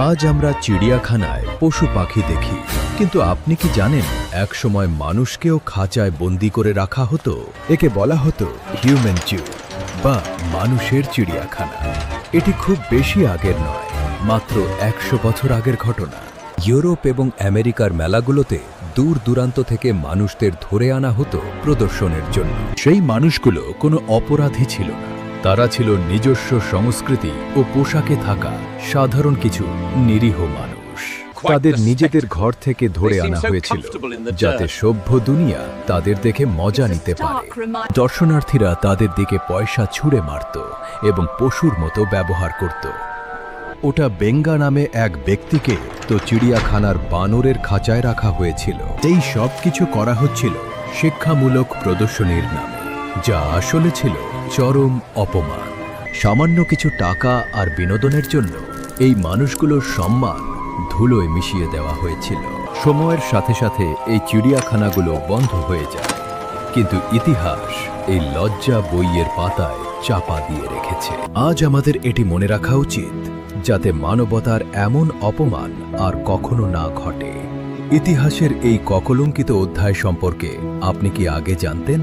আজ আমরা চিড়িয়াখানায় পশু পাখি দেখি, কিন্তু আপনি কি জানেন একসময় মানুষকেও খাঁচায় বন্দি করে রাখা হতো? একে বলা হতো হিউম্যান জু বা মানুষের চিড়িয়াখানা। এটি খুব বেশি আগের নয়, মাত্র 100 বছর আগের ঘটনা। ইউরোপ এবং আমেরিকার মেলাগুলোতে দূর দূরান্ত থেকে মানুষদের ধরে আনা হতো প্রদর্শনের জন্য। সেই মানুষগুলো কোনো অপরাধী ছিল না, তারা ছিল নিজস্ব সংস্কৃতি ও পোশাকে থাকা সাধারণ কিছু নিরীহ মানুষ। তাদের নিজেদের ঘর থেকে ধরে আনা হয়েছিল যাতে সভ্য দুনিয়া তাদের দেখে মজা নিতে পারে। দর্শনার্থীরা তাদের দিকে পয়সা ছুঁড়ে মারত এবং পশুর মতো ব্যবহার করত। ওটা বেঙ্গা নামে এক ব্যক্তিকে তো চিড়িয়াখানার বানরের খাঁচায় রাখা হয়েছিল। এই সব কিছু করা হচ্ছিল শিক্ষামূলক প্রদর্শনীর নামে, যা আসলে ছিল চরম অপমান। সামান্য কিছু টাকা আর বিনোদনের জন্য এই মানুষগুলোর সম্মান ধুলোয় মিশিয়ে দেওয়া হয়েছিল। সময়ের সাথে সাথে এই চিড়িয়াখানাগুলো বন্ধ হয়ে যায়, কিন্তু ইতিহাস এই লজ্জা বইয়ের পাতায় চাপা দিয়ে রেখেছে। আজ আমাদের এটি মনে রাখা উচিত, যাতে মানবতার এমন অপমান আর কখনো না ঘটে। ইতিহাসের এই ককলঙ্কিত অধ্যায় সম্পর্কে আপনি কি আগে জানতেন?